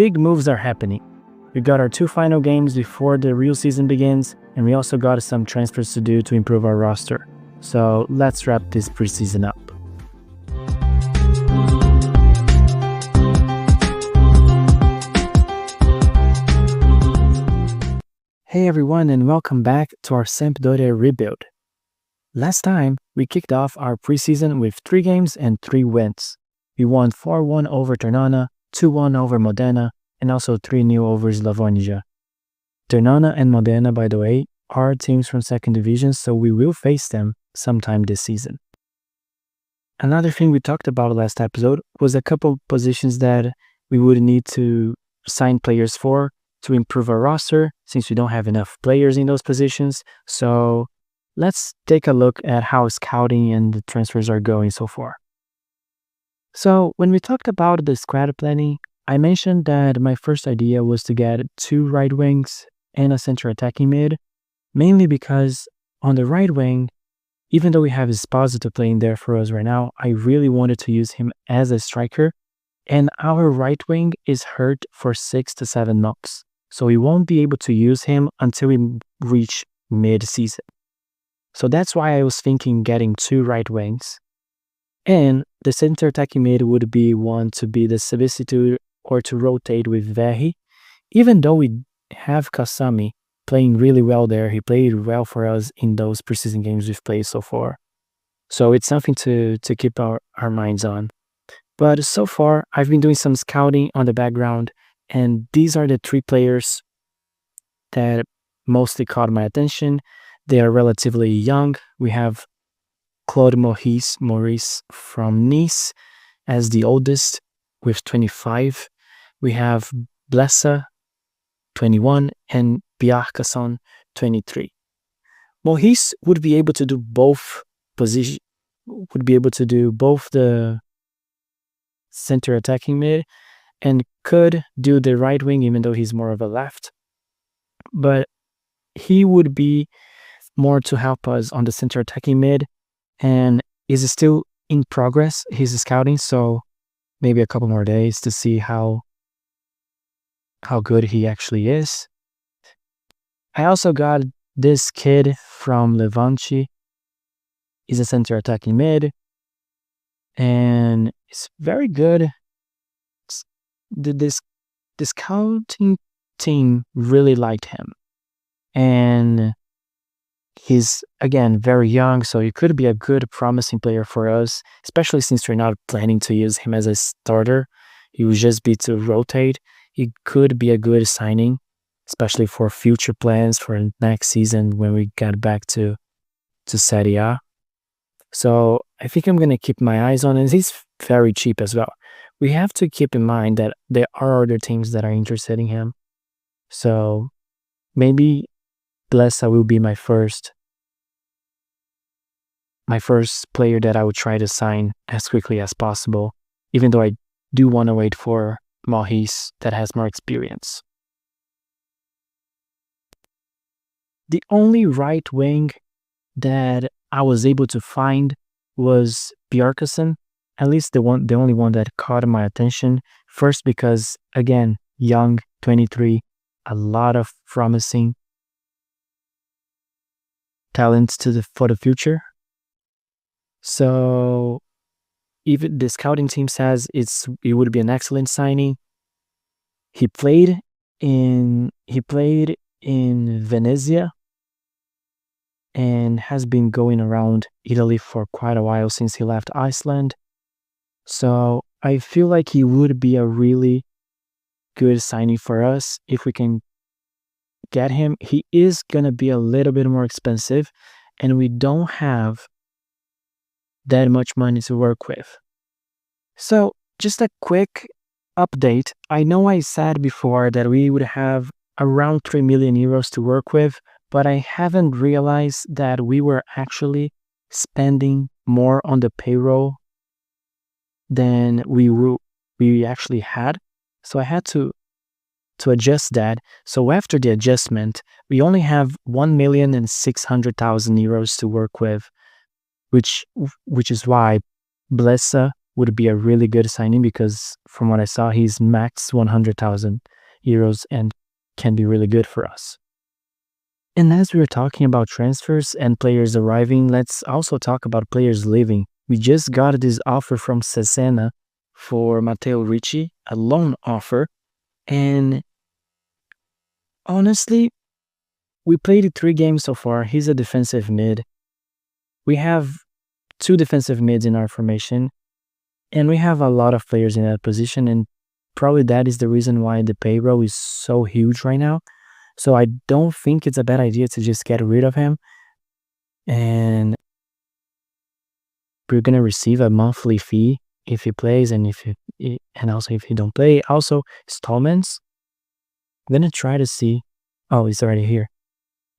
big moves are happening. We got our 2 final games before the real season begins, and we also got some transfers to do to improve our roster. So let's wrap this preseason up. Hey everyone, and welcome back to our Sampdoria rebuild. Last time, we kicked off our preseason with 3 games and 3 wins. We won 4-1 over Ternana, 2-1 over Modena, and also 3-0 over Slavonija. Ternana and Modena, by the way, are teams from 2nd division, so we will face them sometime this season. Another thing we talked about last episode was a couple positions that we would need to sign players for to improve our roster, since we don't have enough players in those positions. So let's take a look at how scouting and the transfers are going so far. So when we talked about the squad planning, I mentioned that my first idea was to get 2 right wings and a center attacking mid, mainly because on the right wing, even though we have Esposito playing there for us right now, I really wanted to use him as a striker, and our right wing is hurt for 6 to 7 months. So we won't be able to use him until we reach mid-season. So that's why I was thinking getting 2 right wings. And the center attacking mid would be one to be the substitute or to rotate with Verri. Even though we have Kasami playing really well there, he played well for us in those preseason games we've played so far. So it's something to keep our minds on. But so far, I've been doing some scouting on the background, and these are the 3 players that mostly caught my attention. They are relatively young. We have Claude Maurice from Nice as the oldest with 25. We have Blessa, 21, and Bjarkason, 23. Maurice would be able to do both the center attacking mid, and could do the right wing, even though he's more of a left. But he would be more to help us on the center attacking mid, and is still in progress. He's scouting, so maybe a couple more days to see how good he actually is. I also got this kid from Levante. He's a center attacking mid, and it's very good. The scouting team really liked him, and he's again very young, so he could be a good promising player for us, especially since we're not planning to use him as a starter. He would just be to rotate. He could be a good signing, especially for future plans for next season when we get back to Serie A. So I think I'm going to keep my eyes on him. He's very cheap as well. We have to keep in mind that there are other teams that are interested in him. So maybe Blessa will be my first player that I would try to sign as quickly as possible, even though I do want to wait for Maurice that has more experience. The only right wing that I was able to find was Bjarkason, at least the only one that caught my attention. First because, again, young, 23, a lot of promising talents for the future. So even the scouting team says it would be an excellent signing. He played in Venezia and has been going around Italy for quite a while since he left Iceland. So I feel like he would be a really good signing for us if we can get him. He is going to be a little bit more expensive, and we don't have that much money to work with. So just a quick update. I know I said before that we would have around 3 million euros to work with, but I haven't realized that we were actually spending more on the payroll than we actually had. So I had to adjust that. So after the adjustment, we only have 1,600,000 euros to work with, which is why Blessa would be a really good signing because from what I saw, he's max 100,000 euros and can be really good for us. And as we were talking about transfers and players arriving, let's also talk about players leaving. We just got this offer from Cesena for Matteo Ricci, a loan offer. And honestly, we played 3 games so far. He's a defensive mid. We have 2 defensive mids in our formation. And we have a lot of players in that position. And probably that is the reason why the payroll is so huge right now. So I don't think it's a bad idea to just get rid of him. And we're going to receive a monthly fee if he plays and also if he don't play. Also, installments. I'm going to try to see. Oh, it's already here.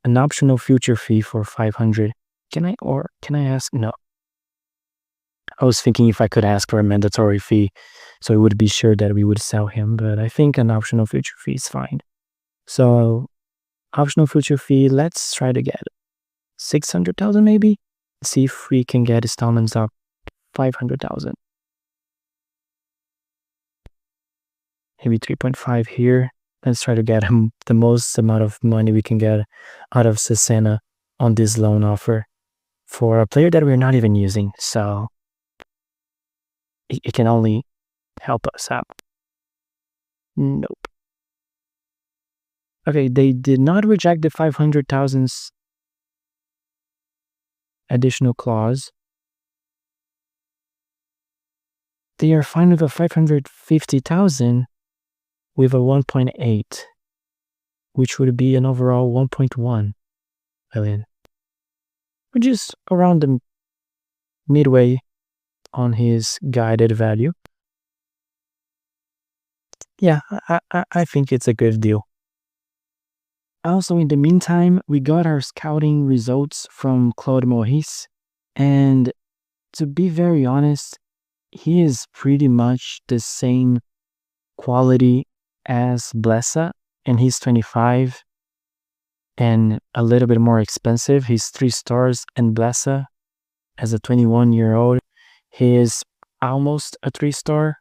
An optional future fee for 500. Can I ask? No. I was thinking if I could ask for a mandatory fee, so it would be sure that we would sell him, but I think an optional future fee is fine. So, optional future fee, let's try to get 600,000 maybe? See if we can get installments of 500,000. Maybe 3.5 here. Let's try to get him the most amount of money we can get out of Cesena on this loan offer for a player that we're not even using. So it can only help us out. Nope. Okay, they did not reject the 500,000 additional clause. They are fine with a 550,000 with a 1.8, which would be an overall 1.1 million, which is around the midway on his guided value. Yeah, I think it's a good deal. Also, in the meantime, we got our scouting results from Claude Maurice, and to be very honest, he is pretty much the same quality as Blesa, and he's 25 and a little bit more expensive. He's 3 stars, and Blesa, as a 21-year-old, he is almost a 3-star.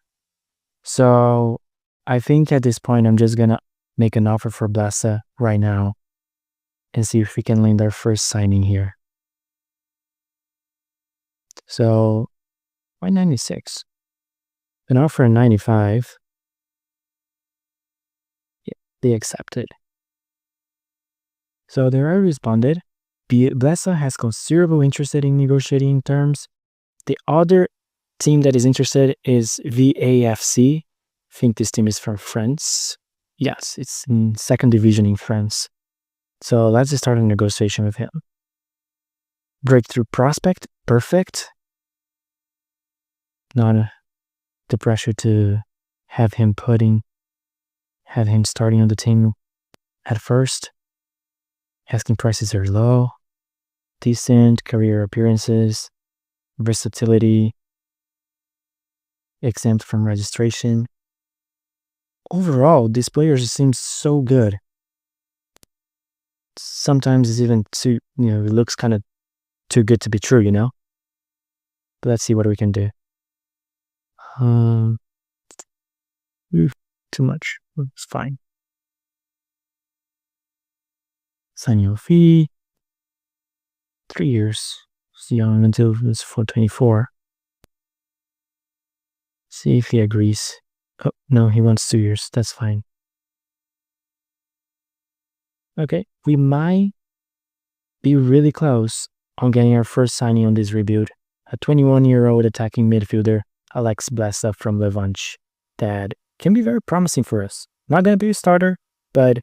So I think at this point, I'm just gonna make an offer for Blesa right now and see if we can land our first signing here. So why 96? An offer at 95. Yeah, they accepted. So they already responded. Blesa has considerable interest in negotiating terms. The other team that is interested is VAFC. I think this team is from France. Yes, it's in 2nd division in France. So let's just start a negotiation with him. Breakthrough prospect, perfect. Not the pressure to have him starting on the team at first. Asking prices are low. Decent career appearances. Versatility. Exempt from registration. Overall, this player seems so good. Sometimes it's even too, it looks kind of too good to be true, But let's see what we can do. Too much. It's fine. Signing fee. 3 years. It's young until it's 424. See if he agrees. Oh, no, he wants 2 years. That's fine. Okay, we might be really close on getting our first signing on this rebuild. A 21-year-old attacking midfielder, Alex Blesa from Levante, that can be very promising for us. Not going to be a starter, but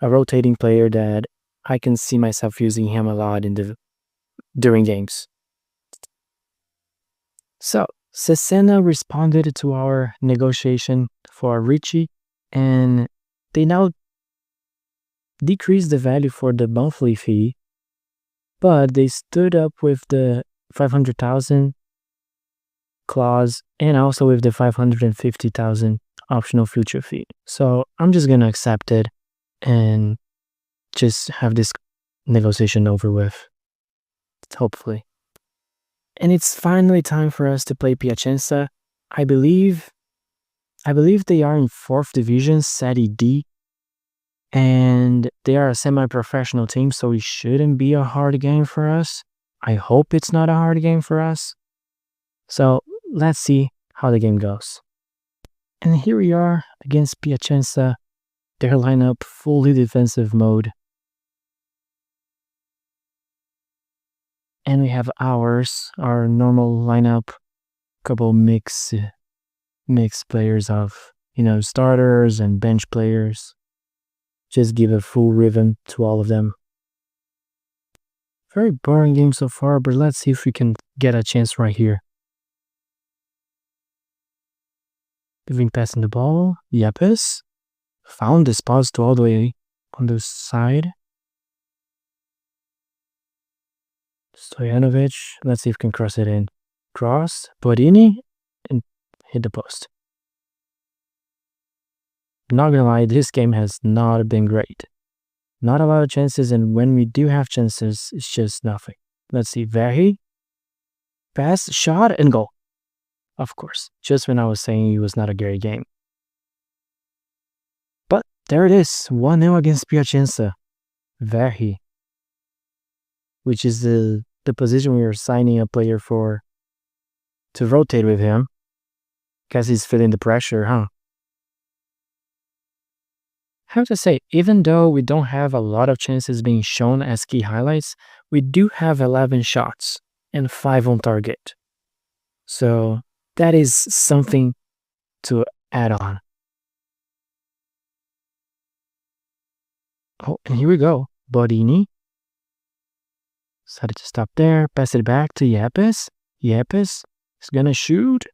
a rotating player that I can see myself using him a lot during games. So, Cesena responded to our negotiation for Ricci, and they now decreased the value for the monthly fee, but they stood up with the 500,000 clause and also with the 550,000 optional future fee. So I'm just gonna accept it and just have this negotiation over with, hopefully. And it's finally time for us to play Piacenza. I believe they are in 4th division, Serie D, and they are a semi-professional team, so it shouldn't be a hard game for us. I hope it's not a hard game for us. So let's see how the game goes. And here we are against Piacenza. Their lineup fully defensive mode. And we have our normal lineup, couple mix players of, starters and bench players. Just give a full rhythm to all of them. Very boring game so far, but let's see if we can get a chance right here. Giving passing the ball. Yepes. Found this pass to all the way on the side. Stojanovic. Let's see if we can cross it in. Cross. Borini. And hit the post. Not gonna lie, this game has not been great. Not a lot of chances, and when we do have chances, it's just nothing. Let's see. Verhi. Pass, shot, and goal. Of course. Just when I was saying it was not a great game. But there it is. 1-0 against Piacenza. Verhi. Which is the position we are signing a player for to rotate with him. Guess he's feeling the pressure, huh? I have to say, even though we don't have a lot of chances being shown as key highlights, we do have 11 shots and 5 on target. So that is something to add on. Oh, and here we go. Borini. Decided to stop there. Pass it back to Yepes. Yepes is gonna shoot.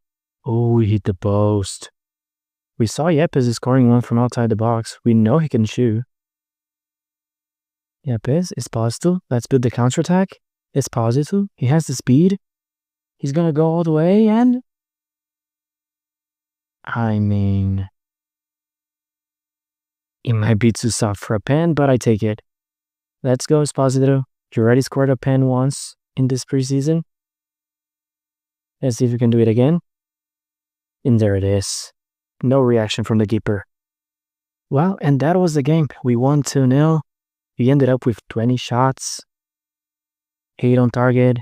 Oh, he hit the post. We saw Yepes is scoring one from outside the box. We know he can shoot. Yepes, Esposito. Let's build the counterattack. Esposito. He has the speed. He's gonna go all the way and... I mean... it might be too soft for a pen, but I take it. Let's go, Esposito. You already scored a pen once in this preseason. Let's see if we can do it again. And there it is. No reaction from the keeper. Well, and that was the game. We won 2-0. We ended up with 20 shots. 8 on target.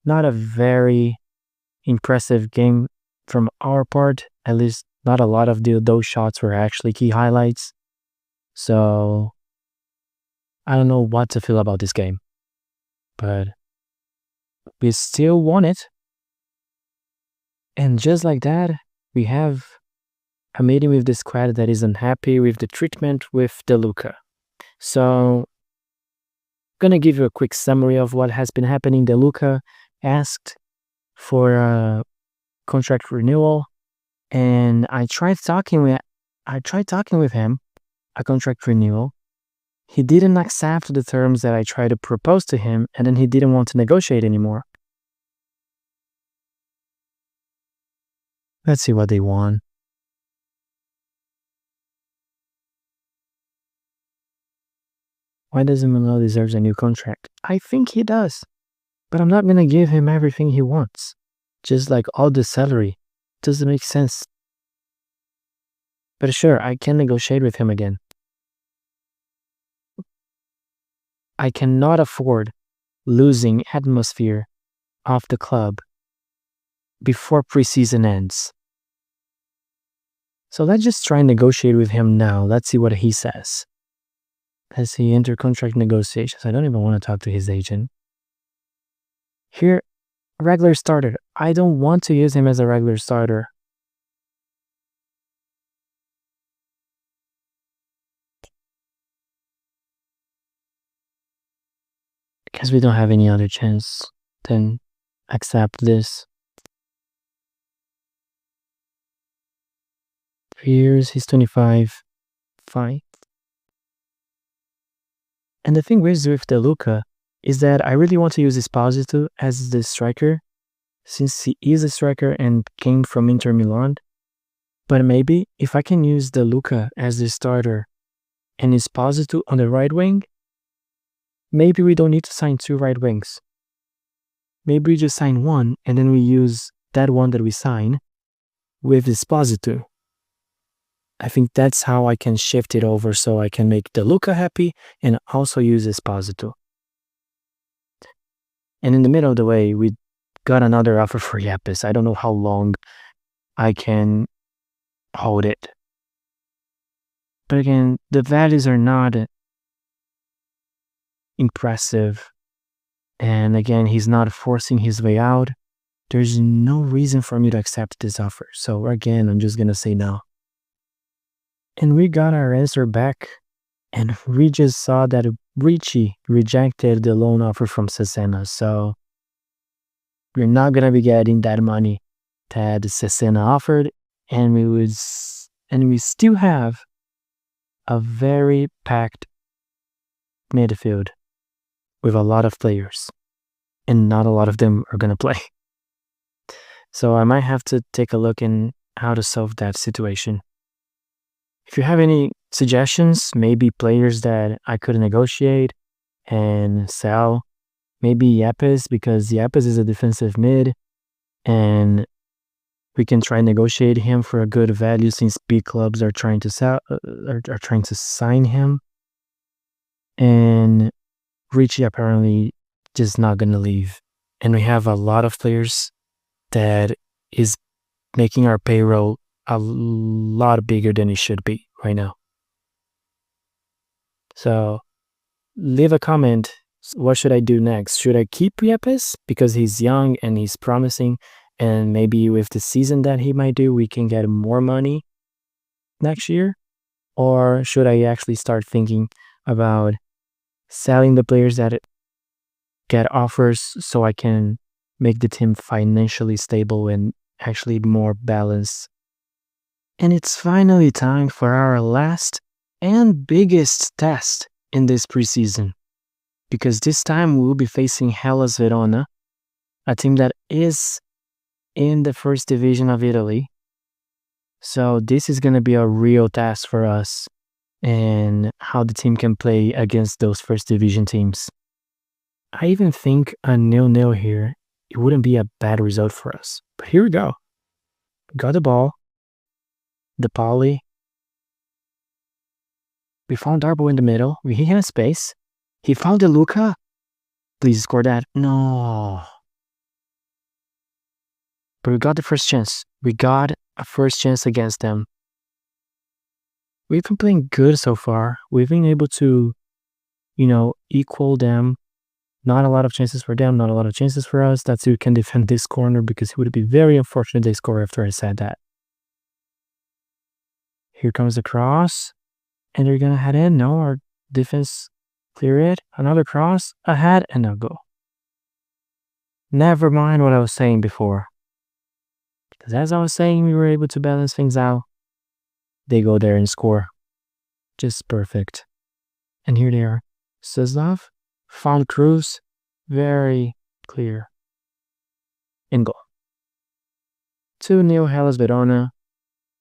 Not a very impressive game from our part. At least not a lot of those shots were actually key highlights. So I don't know what to feel about this game. But we still won it. And just like that, we have a meeting with the squad that is unhappy with the treatment with De Luca. So, I'm gonna give you a quick summary of what has been happening. De Luca asked for a contract renewal, and I tried talking with him a contract renewal. He didn't accept the terms that I tried to propose to him, and then he didn't want to negotiate anymore. Let's see what they want. Why doesn't Manoel deserve a new contract? I think he does. But I'm not going to give him everything he wants. Just like all the salary. Doesn't make sense. But sure, I can negotiate with him again. I cannot afford losing atmosphere of the club before preseason ends. So let's just try and negotiate with him now. Let's see what he says. Let's see, enter contract negotiations. I don't even want to talk to his agent. Here, regular starter. I don't want to use him as a regular starter. Because we don't have any other chance than accept this. 3 years, he's 25. Fine. And the thing with De Luca is that I really want to use Esposito as the striker, since he is a striker and came from Inter Milan. But maybe if I can use De Luca as the starter and Esposito on the right wing, maybe we don't need to sign 2 right wings. Maybe we just sign 1 and then we use that one that we sign with Esposito. I think that's how I can shift it over so I can make De Luca happy and also use Esposito. And in the middle of the way, we got another offer for Yapis. I don't know how long I can hold it. But again, the values are not impressive. And again, he's not forcing his way out. There's no reason for me to accept this offer. So again, I'm just going to say no. And we got our answer back. And we just saw that Ricci rejected the loan offer from Cesena. So we're not going to be getting that money that Cesena offered. And we still have a very packed midfield with a lot of players. And not a lot of them are going to play. So I might have to take a look in how to solve that situation. If you have any suggestions, maybe players that I could negotiate and sell, maybe Yapis, because Yapis is a defensive mid and we can try and negotiate him for a good value since big clubs are trying to sign him. And Ricci apparently just not going to leave. And we have a lot of players that is making our payroll a lot bigger than it should be right now. So leave a comment. What should I do next? Should I keep Yapis because he's young and he's promising, and maybe with the season that he might do, we can get more money next year? Or should I actually start thinking about selling the players that get offers so I can make the team financially stable and actually more balanced? And it's finally time for our last and biggest test in this preseason, because this time we'll be facing Hellas Verona, a team that is in the first division of Italy. So this is going to be a real test for us and how the team can play against those first division teams. I even think a 0-0 here, it wouldn't be a bad result for us. But here we go. Got the ball. De Pauli. We found Darbo in the middle. He had space. He found De Luca. Please score that. No. But we got the first chance. We got a first chance against them. We've been playing good so far. We've been able to, equal them. Not a lot of chances for them, not a lot of chances for us. That's who can defend this corner, because it would be very unfortunate they score after I said that. Here comes the cross. And they're going to head in. No, our defense clear it. Another cross. Ahead and a goal. Never mind what I was saying before. Because as I was saying, we were able to balance things out. They go there and score. Just perfect. And here they are. Suslov found Cruz. Very clear. In goal. 2-0 Hellas Verona.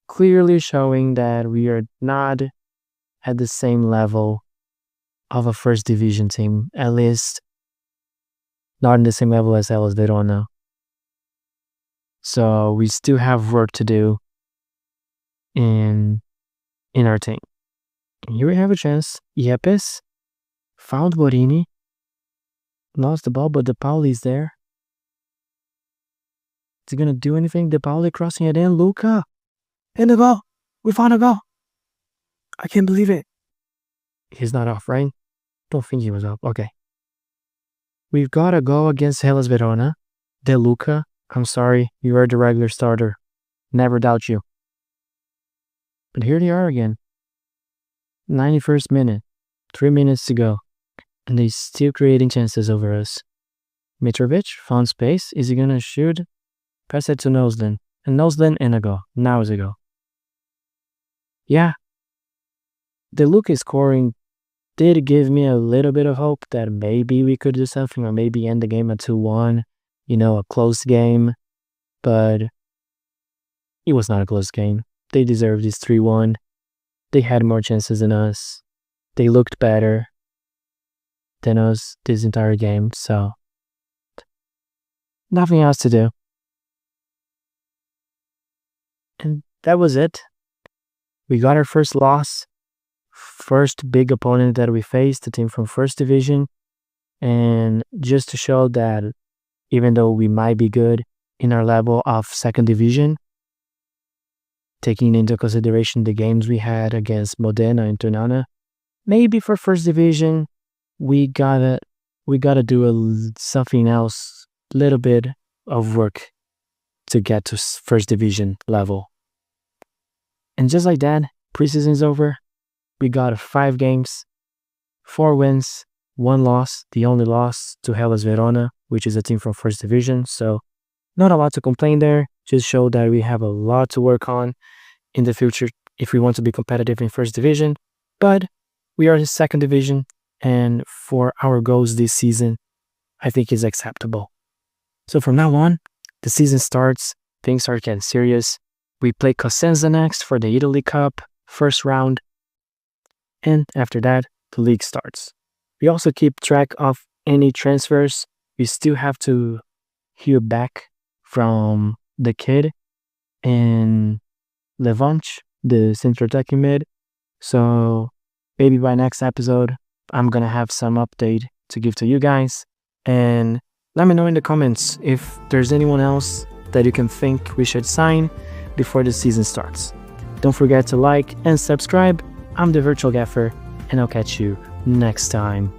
Clearly showing that we are not at the same level of a first division team. At least not in the same level as Hellas Verona. So we still have work to do in our team. And here we have a chance. Yepes found Borini. Lost the ball, but De Pauli's there. Is he going to do anything? De Pauli crossing it in. Luca. And the goal. We found a goal. I can't believe it. He's not off, right? Don't think he was off. Okay. We've got a goal against Hellas Verona. De Luca, I'm sorry. You are the regular starter. Never doubt you. But here they are again. 91st minute. 3 minutes to go. And they're still creating chances over us. Mitrovic found space. Is he going to shoot? Pass it to Nosden. And Nosden and a goal. Now is a goal. Yeah. De Luca scoring did give me a little bit of hope that maybe we could do something, or maybe end the game at 2-1, a close game. But it was not a close game. They deserved this 3-1. They had more chances than us. They looked better than us this entire game. So nothing else to do. that was it. We got our first loss, first big opponent that we faced, the team from first division. And just to show that even though we might be good in our level of second division, taking into consideration the games we had against Modena and Ternana, maybe for first division, we gotta do something else, little bit of work to get to first division level. And just like that, preseason is over. We got 5 games, 4 wins, 1 loss. The only loss to Hellas Verona, which is a team from first division. So not a lot to complain there. Just show that we have a lot to work on in the future if we want to be competitive in first division. But we are in second division, and for our goals this season, I think is acceptable. So from now on, the season starts, things start getting serious. We play Cosenza next for the Italy Cup, first round. And after that, the league starts. We also keep track of any transfers. We still have to hear back from the kid and Levante, the center attacking mid. So maybe by next episode, I'm gonna have some update to give to you guys. And let me know in the comments if there's anyone else that you can think we should sign before the season starts. Don't forget to like and subscribe. I'm the Virtual Gaffer, and I'll catch you next time.